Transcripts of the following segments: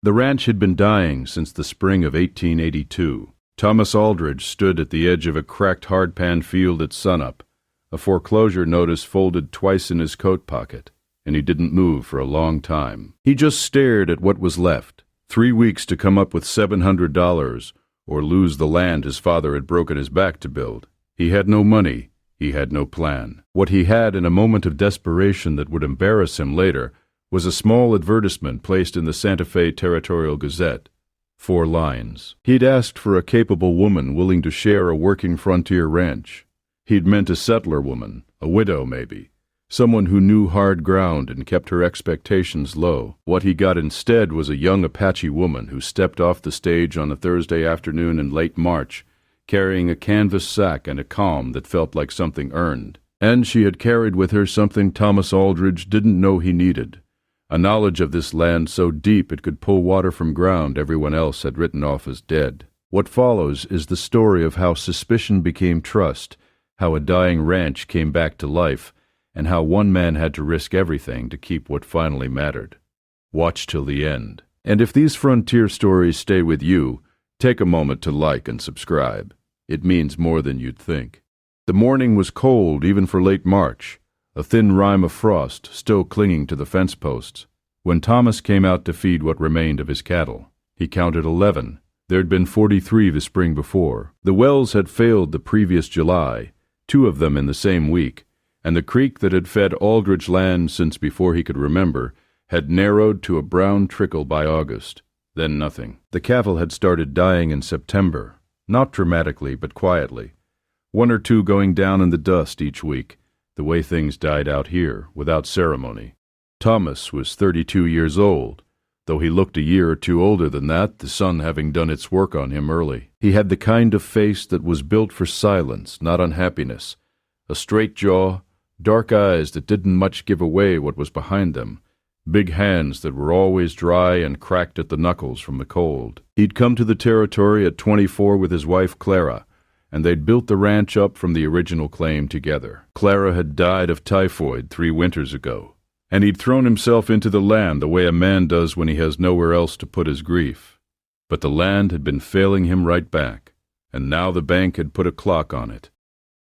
The ranch had been dying since the spring of 1882. Thomas Aldridge stood at the edge of a cracked hardpan field at sunup, a foreclosure notice folded twice in his coat pocket, and he didn't move for a long time. He just stared at what was left. 3 weeks to come up with $700, or lose the land his father had broken his back to build. He had no money. He had no plan. What he had in a moment of desperation that would embarrass him later was a small advertisement placed in the Santa Fe Territorial Gazette. 4 lines. He'd asked for a capable woman willing to share a working frontier ranch. He'd meant a settler woman, a widow maybe, someone who knew hard ground and kept her expectations low. What he got instead was a young Apache woman who stepped off the stage on a Thursday afternoon in late March, carrying a canvas sack and a calm that felt like something earned. And she had carried with her something Thomas Aldridge didn't know he needed, a knowledge of this land so deep it could pull water from ground everyone else had written off as dead. What follows is the story of how suspicion became trust, how a dying ranch came back to life, and how one man had to risk everything to keep what finally mattered. Watch till the end. And if these frontier stories stay with you, take a moment to like and subscribe. It means more than you'd think. The morning was cold even for late March, a thin rime of frost still clinging to the fence posts. When Thomas came out to feed what remained of his cattle, he counted 11. There'd been 43 the spring before. The wells had failed the previous July, 2 of them in the same week, and the creek that had fed Aldridge land since before he could remember had narrowed to a brown trickle by August. Then nothing. The cattle had started dying in September, not dramatically but quietly, 1 or 2 going down in the dust each week, the way things died out here, without ceremony. Thomas was 32 years old, though he looked a year or 2 older than that, the sun having done its work on him early. He had the kind of face that was built for silence, not unhappiness, a straight jaw, dark eyes that didn't much give away what was behind them, big hands that were always dry and cracked at the knuckles from the cold. He'd come to the territory at 24 with his wife Clara, and they'd built the ranch up from the original claim together. Clara had died of typhoid 3 winters ago, and he'd thrown himself into the land the way a man does when he has nowhere else to put his grief. But the land had been failing him right back, and now the bank had put a clock on it.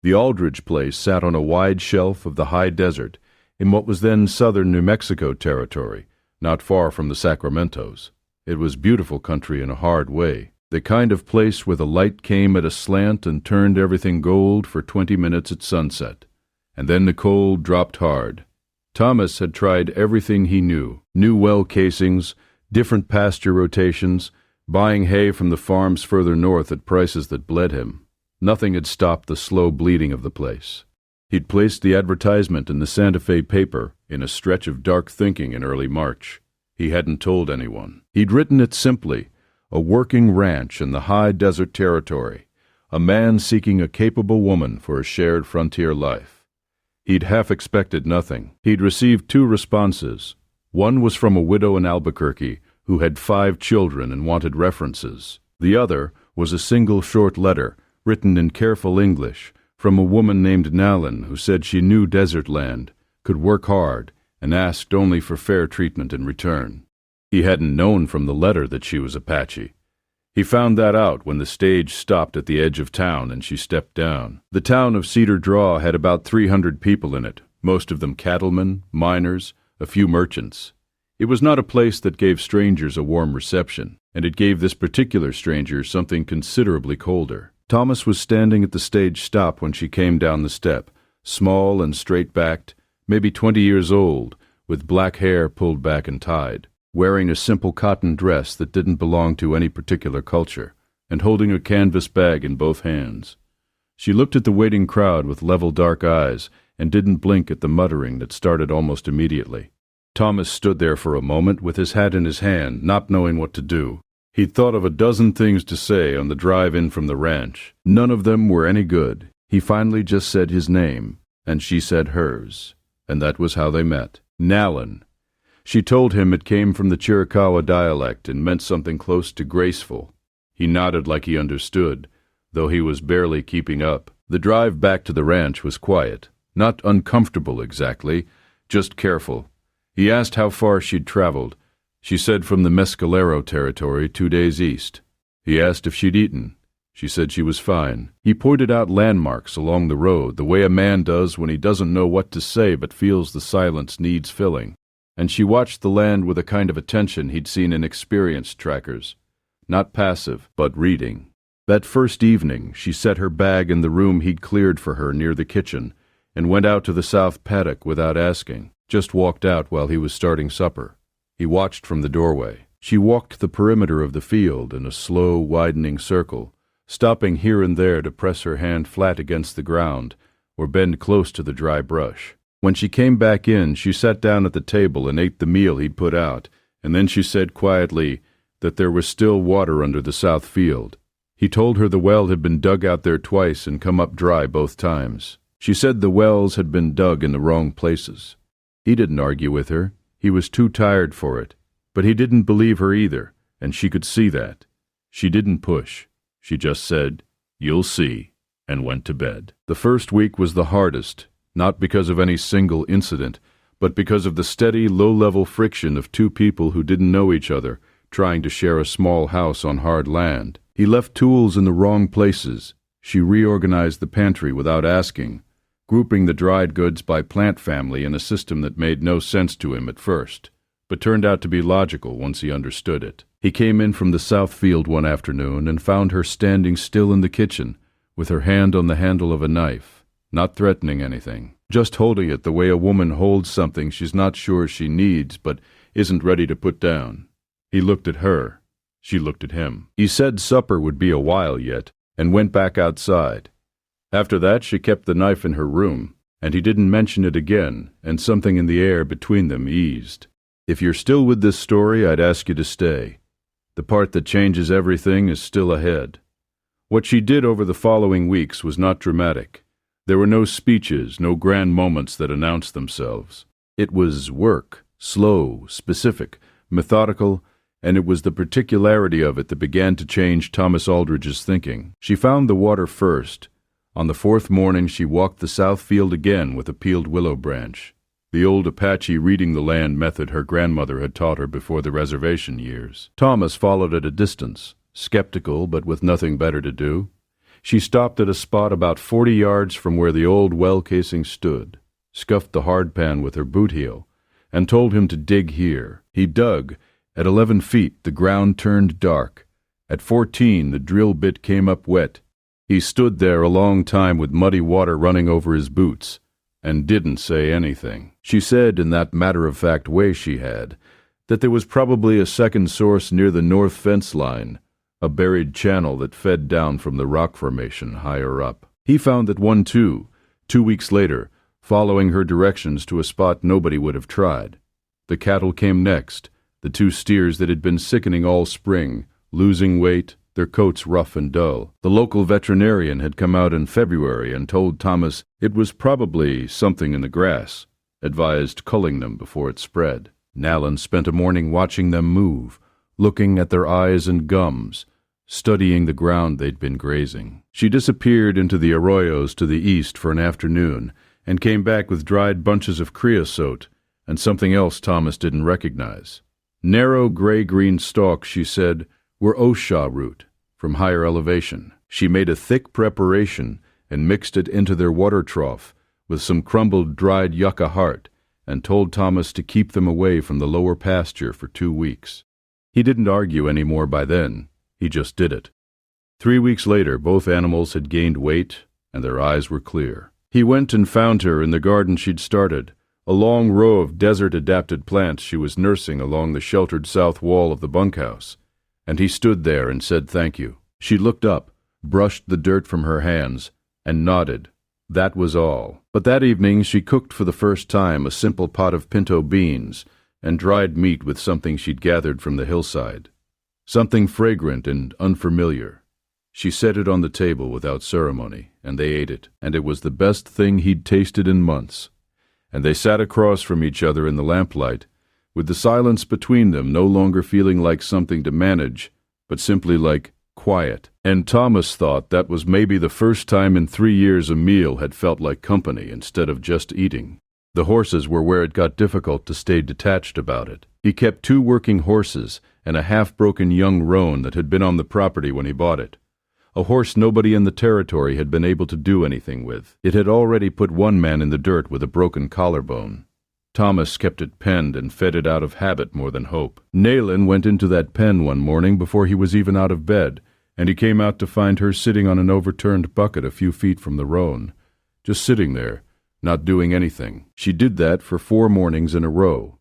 The Aldridge place sat on a wide shelf of the high desert in what was then southern New Mexico territory, not far from the Sacramentos. It was beautiful country in a hard way, the kind of place where the light came at a slant and turned everything gold for 20 minutes at sunset, and then the cold dropped hard. Thomas had tried everything he knew, new well casings, different pasture rotations, buying hay from the farms further north at prices that bled him. Nothing had stopped the slow bleeding of the place. He'd placed the advertisement in the Santa Fe paper in a stretch of dark thinking in early March. He hadn't told anyone. He'd written it simply, a working ranch in the high desert territory, a man seeking a capable woman for a shared frontier life. He'd half expected nothing. He'd received 2 responses. One was from a widow in Albuquerque who had 5 children and wanted references. The other was a single short letter, written in careful English, from a woman named Nalin who said she knew desert land, could work hard, and asked only for fair treatment in return. He hadn't known from the letter that she was Apache. He found that out when the stage stopped at the edge of town and she stepped down. The town of Cedar Draw had about 300 people in it, most of them cattlemen, miners, a few merchants. It was not a place that gave strangers a warm reception, and it gave this particular stranger something considerably colder. Thomas was standing at the stage stop when she came down the step, small and straight-backed, maybe 20 years old, with black hair pulled back and tied, wearing a simple cotton dress that didn't belong to any particular culture, and holding a canvas bag in both hands. She looked at the waiting crowd with level dark eyes and didn't blink at the muttering that started almost immediately. Thomas stood there for a moment with his hat in his hand, not knowing what to do. He'd thought of a dozen things to say on the drive in from the ranch. None of them were any good. He finally just said his name, and she said hers, and that was how they met. Nalin. She told him it came from the Chiricahua dialect and meant something close to graceful. He nodded like he understood, though he was barely keeping up. The drive back to the ranch was quiet, not uncomfortable exactly, just careful. He asked how far she'd traveled. She said from the Mescalero territory 2 days east. He asked if she'd eaten. She said she was fine. He pointed out landmarks along the road, the way a man does when he doesn't know what to say but feels the silence needs filling. And she watched the land with a kind of attention he'd seen in experienced trackers. Not passive, but reading. That first evening, she set her bag in the room he'd cleared for her near the kitchen and went out to the south paddock without asking, just walked out while he was starting supper. He watched from the doorway. She walked the perimeter of the field in a slow, widening circle, stopping here and there to press her hand flat against the ground or bend close to the dry brush. When she came back in, she sat down at the table and ate the meal he'd put out, and then she said quietly that there was still water under the south field. He told her the well had been dug out there twice and come up dry both times. She said the wells had been dug in the wrong places. He didn't argue with her. He was too tired for it. But he didn't believe her either, and she could see that. She didn't push. She just said, "You'll see," and went to bed. The first week was the hardest, not because of any single incident, but because of the steady, low-level friction of two people who didn't know each other, trying to share a small house on hard land. He left tools in the wrong places. She reorganized the pantry without asking, grouping the dried goods by plant family in a system that made no sense to him at first, but turned out to be logical once he understood it. He came in from the south field one afternoon and found her standing still in the kitchen, with her hand on the handle of a knife, not threatening anything, just holding it the way a woman holds something she's not sure she needs but isn't ready to put down. He looked at her. She looked at him. He said supper would be a while yet, and went back outside. After that, she kept the knife in her room, and he didn't mention it again, and something in the air between them eased. If you're still with this story, I'd ask you to stay. The part that changes everything is still ahead. What she did over the following weeks was not dramatic. There were no speeches, no grand moments that announced themselves. It was work, slow, specific, methodical, and it was the particularity of it that began to change Thomas Aldridge's thinking. She found the water first. On the fourth morning she walked the south field again with a peeled willow branch, the old Apache reading the land method her grandmother had taught her before the reservation years. Thomas followed at a distance, skeptical but with nothing better to do. She stopped at a spot about 40 yards from where the old well casing stood, scuffed the hardpan with her boot heel, and told him to dig here. He dug. At 11 feet, the ground turned dark. At 14, the drill bit came up wet. He stood there a long time with muddy water running over his boots, and didn't say anything. She said, in that matter-of-fact way she had, that there was probably a second source near the north fence line, a buried channel that fed down from the rock formation higher up. He found that one too, 2 weeks later, following her directions to a spot nobody would have tried. The cattle came next, the two steers that had been sickening all spring, losing weight, their coats rough and dull. The local veterinarian had come out in February and told Thomas it was probably something in the grass, advised culling them before it spread. Nalin spent a morning watching them move, looking at their eyes and gums, studying the ground they'd been grazing. She disappeared into the arroyos to the east for an afternoon and came back with dried bunches of creosote and something else Thomas didn't recognize. Narrow gray-green stalks, she said, were osha root from higher elevation. She made a thick preparation and mixed it into their water trough with some crumbled dried yucca heart and told Thomas to keep them away from the lower pasture for 2 weeks. He didn't argue any more by then. He just did it. 3 weeks later, both animals had gained weight and their eyes were clear. He went and found her in the garden she'd started, a long row of desert-adapted plants she was nursing along the sheltered south wall of the bunkhouse, and he stood there and said thank you. She looked up, brushed the dirt from her hands, and nodded. That was all. But that evening she cooked for the first time a simple pot of pinto beans and dried meat with something she'd gathered from the hillside. Something fragrant and unfamiliar. She set it on the table without ceremony, and they ate it, and it was the best thing he'd tasted in months. And they sat across from each other in the lamplight, with the silence between them no longer feeling like something to manage, but simply like quiet. And Thomas thought that was maybe the first time in 3 years a meal had felt like company instead of just eating. The horses were where it got difficult to stay detached about it. He kept 2 working horses and a half-broken young roan that had been on the property when he bought it. A horse nobody in the territory had been able to do anything with. It had already put one man in the dirt with a broken collarbone. Thomas kept it penned and fed it out of habit more than hope. Nalin went into that pen one morning before he was even out of bed, and he came out to find her sitting on an overturned bucket a few feet from the roan, just sitting there, not doing anything. She did that for 4 mornings in a row.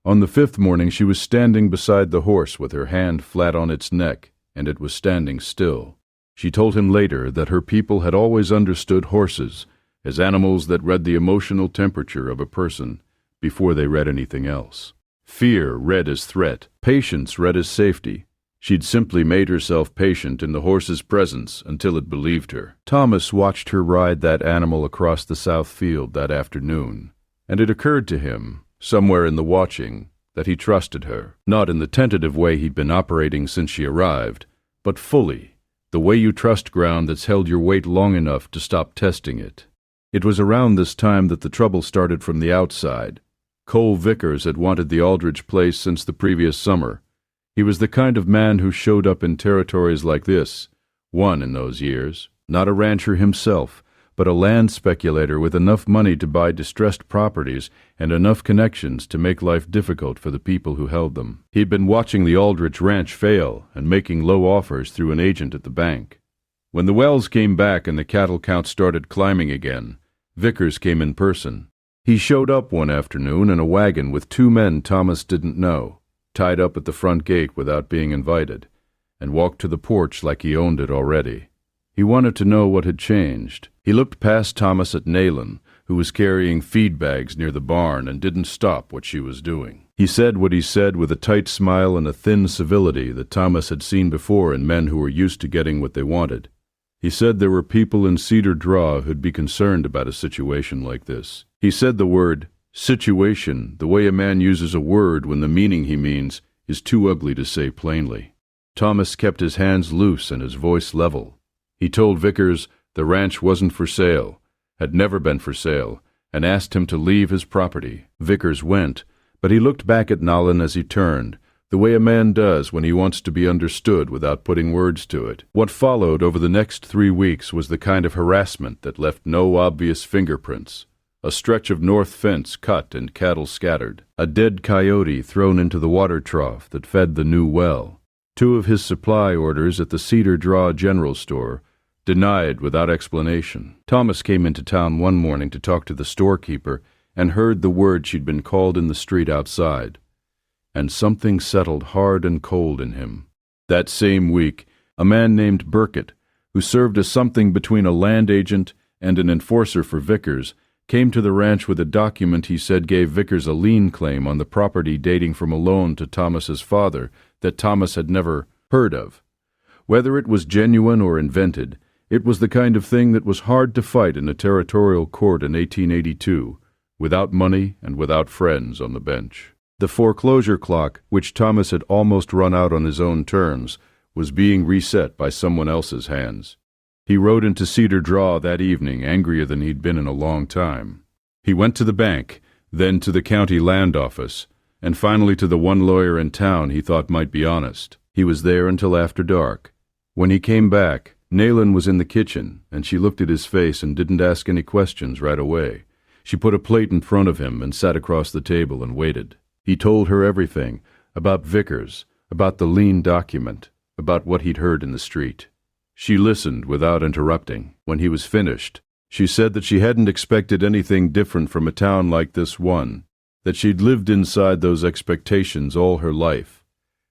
On the 5th morning she was standing beside the horse with her hand flat on its neck, and it was standing still. She told him later that her people had always understood horses as animals that read the emotional temperature of a person before they read anything else. Fear read as threat, patience read as safety. She'd simply made herself patient in the horse's presence until it believed her. Thomas watched her ride that animal across the south field that afternoon, and it occurred to him, somewhere in the watching, that he trusted her, not in the tentative way he'd been operating since she arrived, but fully, the way you trust ground that's held your weight long enough to stop testing it. It was around this time that the trouble started from the outside. Cole Vickers had wanted the Aldridge place since the previous summer. He was the kind of man who showed up in territories like this, one in those years, not a rancher himself, but a land speculator with enough money to buy distressed properties and enough connections to make life difficult for the people who held them. He'd been watching the Aldridge ranch fail and making low offers through an agent at the bank. When the wells came back and the cattle count started climbing again, Vickers came in person. He showed up one afternoon in a wagon with 2 men Thomas didn't know, tied up at the front gate without being invited, and walked to the porch like he owned it already. He wanted to know what had changed. He looked past Thomas at Nalin, who was carrying feed bags near the barn and didn't stop what she was doing. He said what he said with a tight smile and a thin civility that Thomas had seen before in men who were used to getting what they wanted. He said there were people in Cedar Draw who'd be concerned about a situation like this. He said the word situation, the way a man uses a word when the meaning he means is too ugly to say plainly. Thomas kept his hands loose and his voice level. He told Vickers the ranch wasn't for sale, had never been for sale, and asked him to leave his property. Vickers went, but he looked back at Nalin as he turned, the way a man does when he wants to be understood without putting words to it. What followed over the next 3 weeks was the kind of harassment that left no obvious fingerprints. A stretch of north fence cut and cattle scattered. A dead coyote thrown into the water trough that fed the new well. 2 of his supply orders at the Cedar Draw General Store denied without explanation. Thomas came into town one morning to talk to the storekeeper and heard the word she'd been called in the street outside. And something settled hard and cold in him. That same week, a man named Burkett, who served as something between a land agent and an enforcer for Vickers, came to the ranch with a document he said gave Vickers a lien claim on the property dating from a loan to Thomas's father that Thomas had never heard of. Whether it was genuine or invented, it was the kind of thing that was hard to fight in a territorial court in 1882, without money and without friends on the bench. The foreclosure clock, which Thomas had almost run out on his own terms, was being reset by someone else's hands. He rode into Cedar Draw that evening, angrier than he'd been in a long time. He went to the bank, then to the county land office, and finally to the one lawyer in town he thought might be honest. He was there until after dark. When he came back, Nalin was in the kitchen, and she looked at his face and didn't ask any questions right away. She put a plate in front of him and sat across the table and waited. He told her everything, about Vickers, about the lien document, about what he'd heard in the street. She listened without interrupting. When he was finished, she said that she hadn't expected anything different from a town like this one, that she'd lived inside those expectations all her life,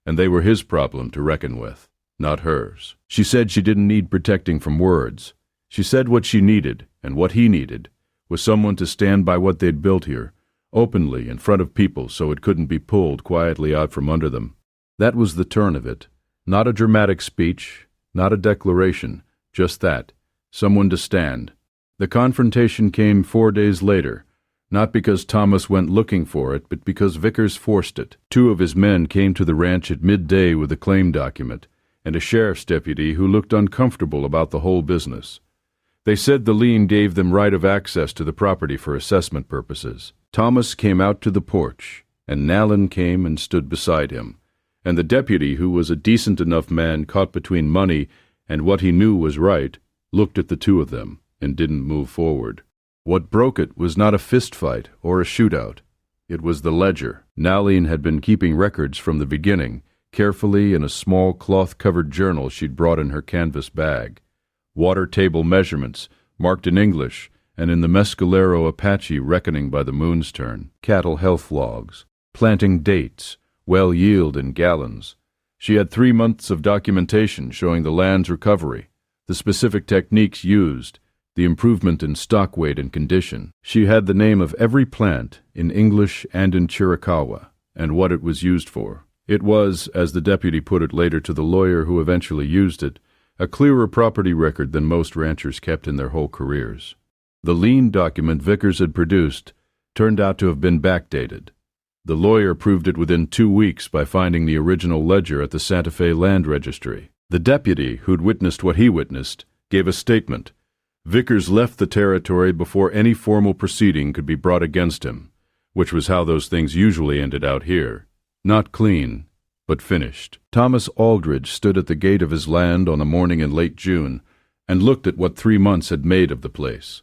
and they were his problem to reckon with, not hers. She said she didn't need protecting from words. She said what she needed, and what he needed, was someone to stand by what they'd built here, openly in front of people so it couldn't be pulled quietly out from under them. That was the turn of it. Not a dramatic speech, not a declaration, just that. Someone to stand. The confrontation came 4 days later, not because Thomas went looking for it, but because Vickers forced it. 2 of his men came to the ranch at midday with a claim document, and a sheriff's deputy who looked uncomfortable about the whole business. They said the lien gave them right of access to the property for assessment purposes. Thomas came out to the porch, and Nalin came and stood beside him, and the deputy, who was a decent enough man caught between money and what he knew was right, looked at the two of them and didn't move forward. What broke it was not a fist fight or a shootout. It was the ledger. Nalin had been keeping records from the beginning, carefully in a small cloth-covered journal she'd brought in her canvas bag. Water table measurements, marked in English, and in the Mescalero Apache reckoning by the moon's turn. Cattle health logs, planting dates, well yield in gallons. She had 3 months of documentation showing the land's recovery, the specific techniques used, the improvement in stock weight and condition. She had the name of every plant in English and in Chiricahua, and what it was used for. It was, as the deputy put it later to the lawyer who eventually used it, a clearer property record than most ranchers kept in their whole careers. The lien document Vickers had produced turned out to have been backdated. The lawyer proved it within 2 weeks by finding the original ledger at the Santa Fe Land Registry. The deputy, who'd witnessed what he witnessed, gave a statement. Vickers left the territory before any formal proceeding could be brought against him, which was how those things usually ended out here. Not clean, but finished. Thomas Aldridge stood at the gate of his land on a morning in late June and looked at what 3 months had made of the place.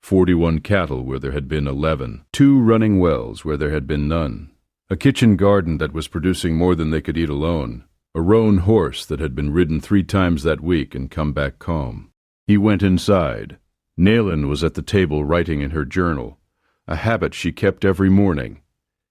41 cattle where there had been 11, 2 running wells where there had been none, a kitchen garden that was producing more than they could eat alone, a roan horse that had been ridden 3 times that week and come back calm. He went inside. Nalin was at the table writing in her journal, a habit she kept every morning.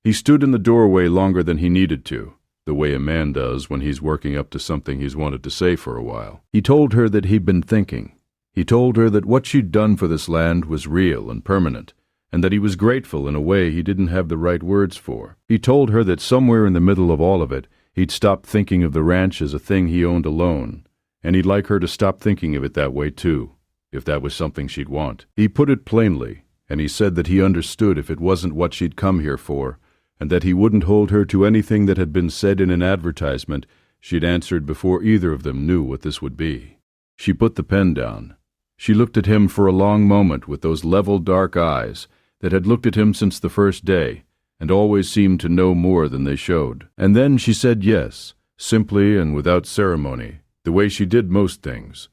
He stood in the doorway longer than he needed to, the way a man does when he's working up to something he's wanted to say for a while. He told her that he'd been thinking. He told her that what she'd done for this land was real and permanent, and that he was grateful in a way he didn't have the right words for. He told her that somewhere in the middle of all of it, he'd stopped thinking of the ranch as a thing he owned alone, and he'd like her to stop thinking of it that way too, if that was something she'd want. He put it plainly, and he said that he understood if it wasn't what she'd come here for, and that he wouldn't hold her to anything that had been said in an advertisement she'd answered before either of them knew what this would be. She put the pen down. She looked at him for a long moment with those level dark eyes that had looked at him since the first day and always seemed to know more than they showed. And then she said yes, simply and without ceremony, the way she did most things.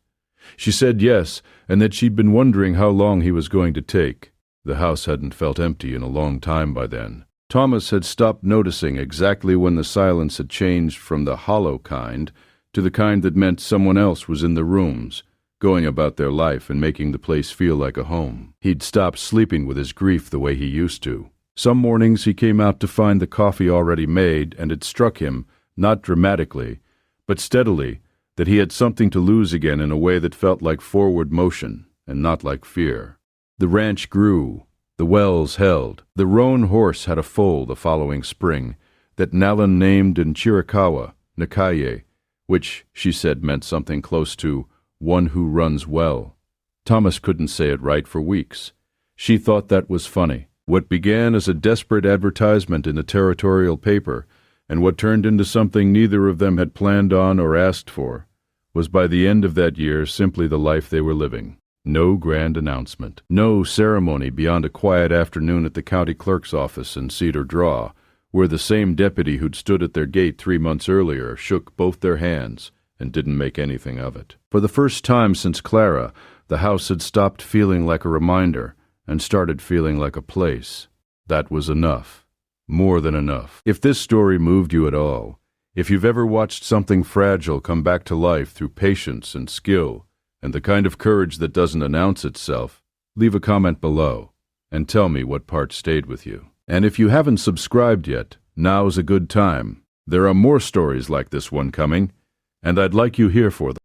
She said yes, and that she'd been wondering how long he was going to take. The house hadn't felt empty in a long time by then. Thomas had stopped noticing exactly when the silence had changed from the hollow kind to the kind that meant someone else was in the rooms, going about their life and making the place feel like a home. He'd stopped sleeping with his grief the way he used to. Some mornings he came out to find the coffee already made, and it struck him, not dramatically, but steadily, that he had something to lose again in a way that felt like forward motion and not like fear. The ranch grew. The wells held. The roan horse had a foal the following spring that Nalin named in Chiricahua, Nakaye, which, she said, meant something close to one who runs well. Thomas couldn't say it right for weeks. She thought that was funny. What began as a desperate advertisement in the territorial paper, and what turned into something neither of them had planned on or asked for, was by the end of that year simply the life they were living. No grand announcement. No ceremony beyond a quiet afternoon at the county clerk's office in Cedar Draw, where the same deputy who'd stood at their gate 3 months earlier shook both their hands and didn't make anything of it. For the first time since Clara, the house had stopped feeling like a reminder and started feeling like a place. That was enough. More than enough. If this story moved you at all, if you've ever watched something fragile come back to life through patience and skill, and the kind of courage that doesn't announce itself, leave a comment below and tell me what part stayed with you. And if you haven't subscribed yet, now's a good time. There are more stories like this one coming, and I'd like you here for them.